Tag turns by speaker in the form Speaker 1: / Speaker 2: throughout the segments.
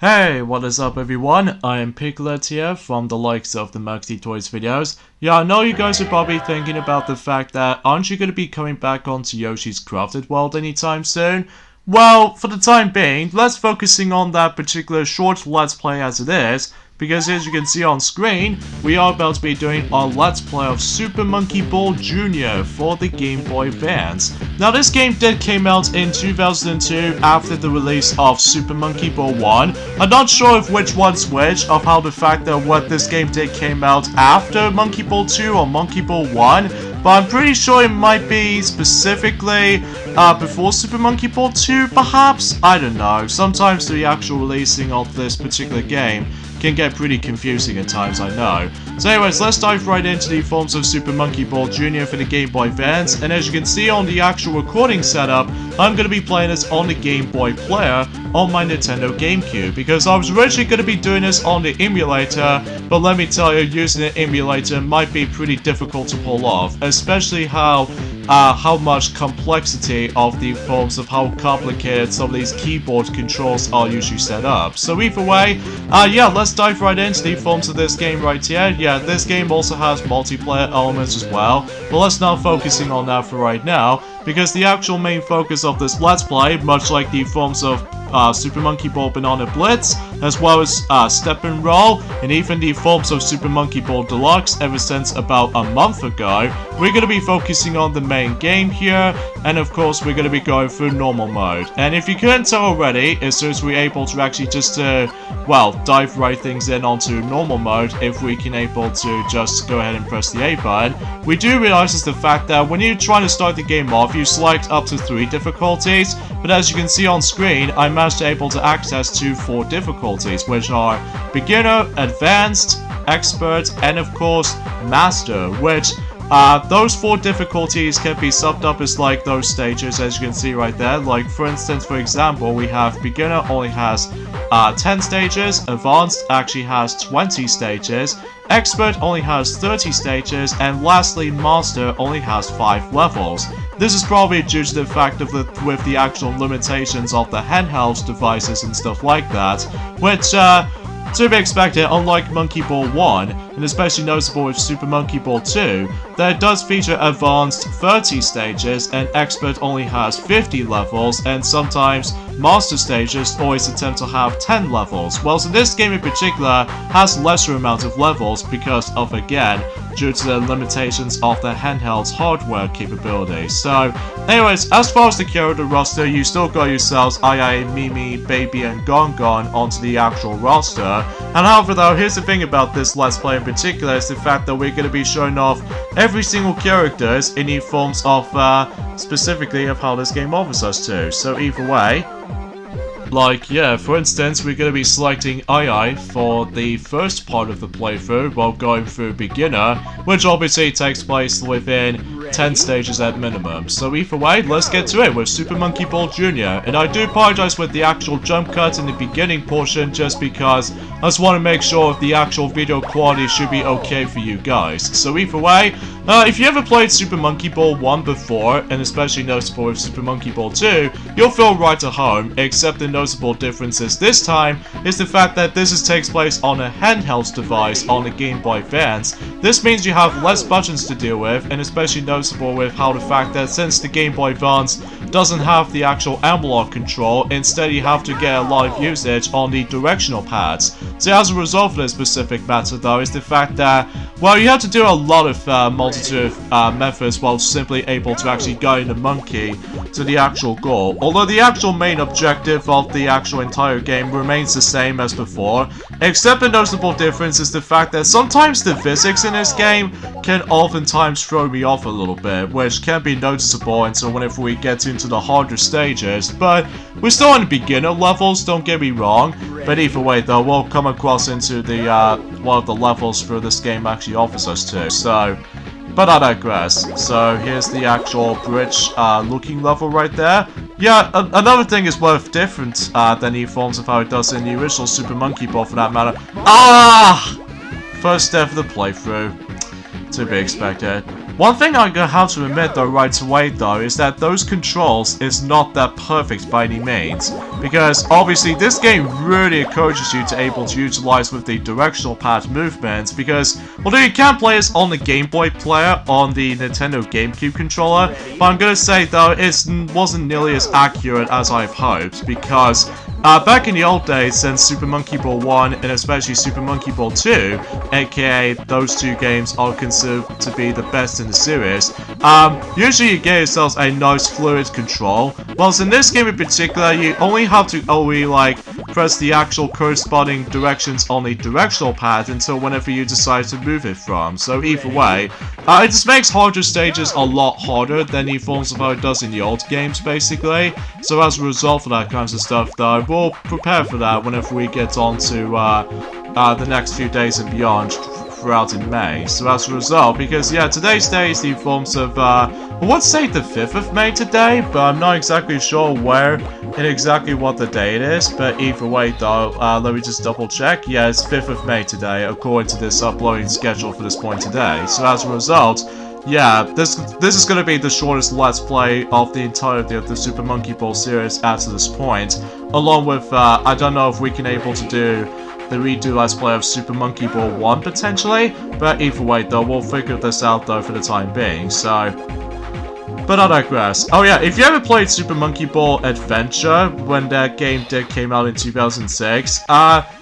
Speaker 1: Hey, what is up everyone? I am Piglet here from the likes of the Maxi Toys videos. Yeah, I know you guys are probably thinking about the fact that aren't you going to be coming back onto Yoshi's Crafted World anytime soon? Well, for the time being, let's focusing on that particular short Let's Play as it is, because as you can see on screen, we are about to be doing our Let's Play of Super Monkey Ball Jr. for the Game Boy Advance. Now this game did came out in 2002 after the release of Super Monkey Ball 1. I'm not sure of which one's which, of how the fact that what this game did came out after Monkey Ball 2 or Monkey Ball 1. But I'm pretty sure it might be specifically before Super Monkey Ball 2, perhaps? I don't know. Sometimes the actual releasing of this particular game can get pretty confusing at times, I know. So anyways, let's dive right into the forms of Super Monkey Ball Jr. for the Game Boy Advance, and as you can see on the actual recording setup, I'm going to be playing this on the Game Boy player on my Nintendo GameCube, because I was originally going to be doing this on the emulator, but let me tell you, using an emulator might be pretty difficult to pull off, especially how much complexity of the forms of how complicated some of these keyboard controls are usually set up. So either way, yeah, let's dive right into the forms of this game right here. Yeah, this game also has multiplayer elements as well, but let's not focusing on that for right now, because the actual main focus of this Let's Play, much like the forms of Super Monkey Ball Banana Blitz, as well as Step and Roll, and even the forms of Super Monkey Ball Deluxe ever since about a month ago, we're going to be focusing on the main game here, and of course we're going to be going through normal mode. And if you couldn't tell already, as soon as we're able to actually just, well, dive right things in onto normal mode, if we can able to just go ahead and press the A button, we do realize is the fact that when you're trying to start the game off, you select up to 3 difficulties, but as you can see on screen, I managed to able to access to 4 difficulties, which are Beginner, Advanced, Expert, and of course, Master, which those 4 difficulties can be summed up as like those stages, as you can see right there. Like for instance, for example, we have Beginner only has 10 stages, Advanced actually has 20 stages, Expert only has 30 stages, and lastly, Master only has 5 levels. This is probably due to the fact of with the actual limitations of the handheld devices and stuff like that, which to be expected, unlike Monkey Ball 1, and especially noticeable with Super Monkey Ball 2, that it does feature Advanced 30 stages, and Expert only has 50 levels, and sometimes Master stages always attempt to have 10 levels, whilst in this game in particular has lesser amount of levels because of, again, due to the limitations of the handheld's hardware capabilities. So, anyways, as far as the character roster, you still got yourselves Ai, Mimi, Baby, and Gon onto the actual roster. And however though, here's the thing about this Let's Play in particular, is the fact that we're going to be showing off every single characters in the forms of, specifically of how this game offers us to. So either way, like, yeah, for instance, we're going to be selecting Ai for the first part of the playthrough while going through Beginner, which obviously takes place within 10 stages at minimum. So either way, let's get to it with Super Monkey Ball Jr. And I do apologize with the actual jump cut in the beginning portion, just because I just want to make sure the actual video quality should be okay for you guys. So either way, if you ever played Super Monkey Ball 1 before, and especially noticeable with Super Monkey Ball 2, you'll feel right at home, except the noticeable differences this time is the fact that this takes place on a handheld device on the Game Boy Advance. This means you have less buttons to deal with, and especially noticeable with how the fact that since the Game Boy Advance doesn't have the actual analog control, instead you have to get a lot of usage on the directional pads. So as a result of this specific matter though, is the fact that, well, you have to do a lot of multitude of methods while simply able to actually guide the monkey to the actual goal. Although the actual main objective of the actual entire game remains the same as before, except the noticeable difference is the fact that sometimes the physics in this game can oftentimes throw me off a little bit, which can be noticeable until whenever we get into the harder stages, but we're still on the beginner levels, don't get me wrong. But either way though, we'll come across into the one of the levels for this game actually offers us to. So, but I digress. So here's the actual bridge looking level right there. Yeah, another thing is worth different than the forms of how it does in the original Super Monkey Ball for that matter. First step of the playthrough. To be expected. One thing I'm gonna have to admit though right away though is that those controls is not that perfect by any means, because obviously this game really encourages you to able to utilize with the directional pad movements, because although you can play as on the Game Boy player on the Nintendo GameCube controller, but I'm gonna say though it wasn't nearly as accurate as I've hoped, because back in the old days, since Super Monkey Ball 1 and especially Super Monkey Ball 2, aka those two games are considered to be the best in the series, usually you get yourselves a nice fluid control, whilst in this game in particular, you only have to only like press the actual corresponding directions on the directional pad until whenever you decide to move it from. So either way, it just makes harder stages a lot harder than the forms of how it does in the old games basically. So as a result of that kinds of stuff though, we'll prepare for that whenever we get on to the next few days and beyond throughout in May. So as a result, because yeah, today's day is the forms of, let's say the 5th of May today, but I'm not exactly sure where and exactly what the day it is, but either way though, let me just double check. Yeah, it's 5th of May today, according to this uploading schedule for this point today. So as a result, yeah, this is going to be the shortest Let's Play of the entirety of the Super Monkey Ball series at this point, along with, I don't know if we can able to do the redo Let's Play of Super Monkey Ball 1 potentially, but either way though, we'll figure this out though for the time being, so... But I digress. Oh yeah, if you ever played Super Monkey Ball Adventure when that game came out in 2006,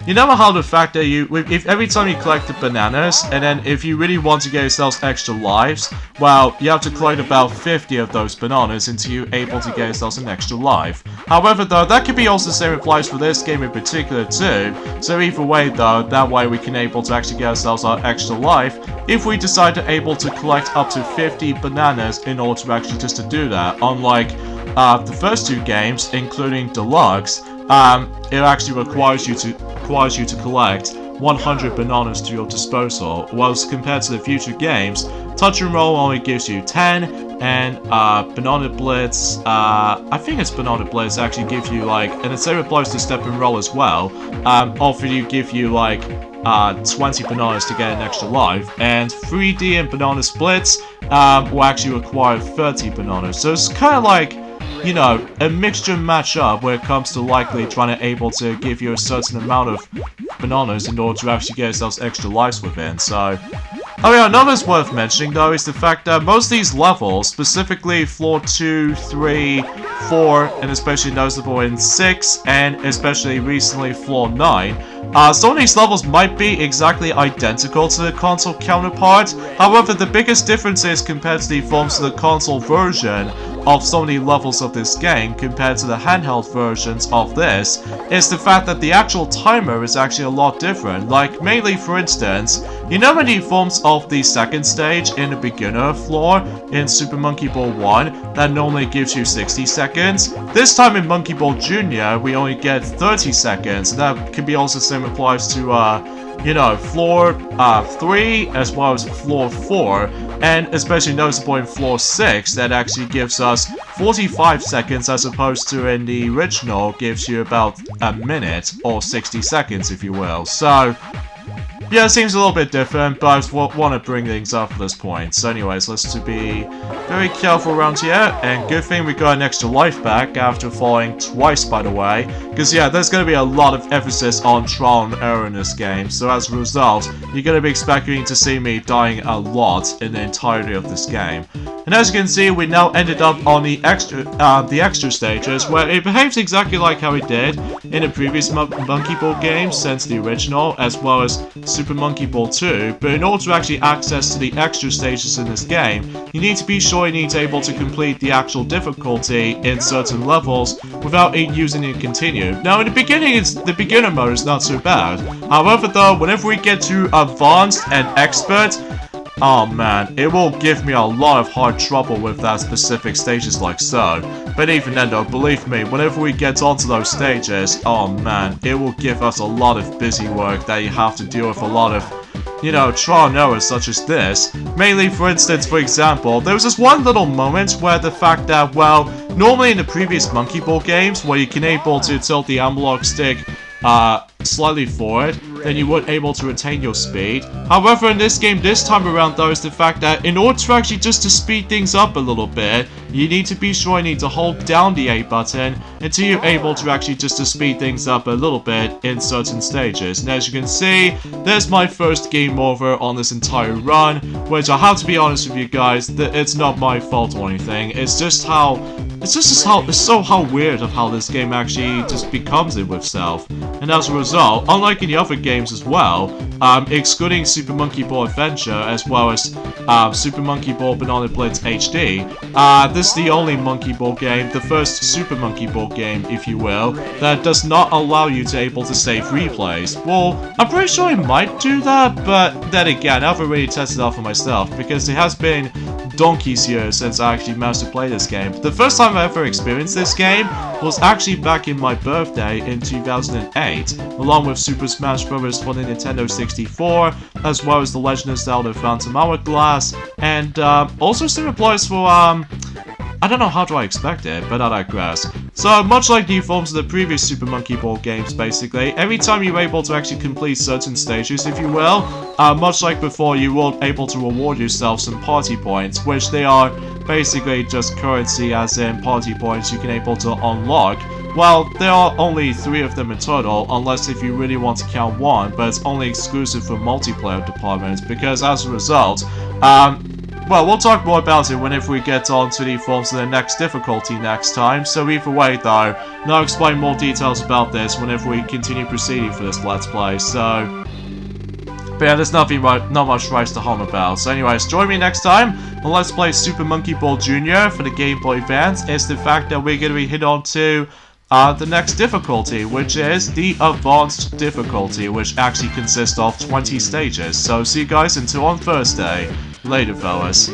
Speaker 1: you know how the fact that if every time you collect the bananas, and then if you really want to get yourselves extra lives, well, you have to collect about 50 of those bananas until you're able to get yourselves an extra life. However though, that could be also the same applies for this game in particular too, so either way though, that way we can able to actually get ourselves our extra life if we decide to able to collect up to 50 bananas in order to actually just to do that. Unlike the first two games, including Deluxe, it actually requires you to collect 100 bananas to your disposal, whilst compared to the future games, Touch and Roll only gives you 10, and Banana Blitz, I think it's Banana Blitz actually give you like, and the same applies to Step and Roll as well, give you like 20 bananas to get an extra life, and 3D and Banana Splits will actually require 30 bananas, so it's kind of like, you know, a mixture match up where it comes to likely trying to able to give you a certain amount of bananas in order to actually get yourselves extra lives within, so... Oh yeah, another that's worth mentioning though is the fact that most of these levels, specifically floor 2, 3, 4, and especially noticeable in 6, and especially recently floor 9, some of these levels might be exactly identical to the console counterpart. However, the biggest difference is compared to the forms of the console version of so many levels of this game compared to the handheld versions of this, is the fact that the actual timer is actually a lot different. Like, mainly for instance, you know many forms of the second stage in the beginner floor in Super Monkey Ball 1 that normally gives you 60 seconds? This time in Monkey Ball Jr. we only get 30 seconds, and that can be also the same applies to, you know, floor 3 as well as floor 4, and especially noticeable in floor 6 that actually gives us 45 seconds as opposed to in the original gives you about a minute or 60 seconds if you will. So yeah, it seems a little bit different, but I just want to bring things up at this point. So anyways, let's be very careful around here, and good thing we got an extra life back after falling twice, by the way. Because yeah, there's going to be a lot of emphasis on trial and error in this game, so as a result, you're going to be expecting to see me dying a lot in the entirety of this game. And as you can see, we now ended up on the extra stages, where it behaves exactly like how it did in the previous Monkey Ball games since the original, as well as Super Monkey Ball 2, but in order to actually access to the extra stages in this game, you need to be sure you need to be able to complete the actual difficulty in certain levels without using it continue. Now in the beginning, the beginner mode is not so bad. However though, whenever we get to advanced and expert, oh man, it will give me a lot of hard trouble with that specific stages like so. But even then though, believe me, whenever we get onto those stages, oh man, it will give us a lot of busy work that you have to deal with a lot of, you know, trial and error such as this. Mainly, for instance, for example, there was this one little moment where the fact that, well, normally in the previous Monkey Ball games, where you can able to tilt the analog stick slightly forward, then you weren't able to retain your speed. However, in this game this time around though is the fact that in order to actually just to speed things up a little bit, you need to be sure you need to hold down the A button until you're able to actually just to speed things up a little bit in certain stages. And as you can see, there's my first game over on this entire run, which I have to be honest with you guys, it's not my fault or anything. It's just how weird of how this game actually just becomes it with itself. And as a result, unlike in the other games as well, excluding Super Monkey Ball Adventure as well as Super Monkey Ball Banana Blitz HD, this is the only Monkey Ball game, the first Super Monkey Ball game, if you will, that does not allow you to able to save replays. Well, I'm pretty sure it might do that, but then again, I haven't really tested it out for myself because it has been donkey's years since I actually managed to play this game. The first time I ever experienced this game was actually back in my birthday in 2008, along with Super Smash Bros. For the Nintendo 64, as well as The Legend of Zelda Phantom Hourglass, and also some applies for, I don't know how do I expect it, but I digress. So, much like the forms of the previous Super Monkey Ball games, basically, every time you're able to actually complete certain stages, if you will, much like before, you will able to reward yourself some party points, which they are basically just currency, as in party points you can able to unlock. Well, there are only 3 of them in total, unless if you really want to count one, but it's only exclusive for multiplayer departments, because as a result, well, we'll talk more about it whenever we get on to the forms of the next difficulty next time, so either way though, I'll explain more details about this whenever we continue proceeding for this Let's Play, so... But yeah, there's not much rice to hum about. So anyways, join me next time on Let's Play Super Monkey Ball Jr. for the Game Boy Advance. It's the fact that we're going to be hit on to the next difficulty, which is the Advanced difficulty, which actually consists of 20 stages. So see you guys until on Thursday. Later, fellas.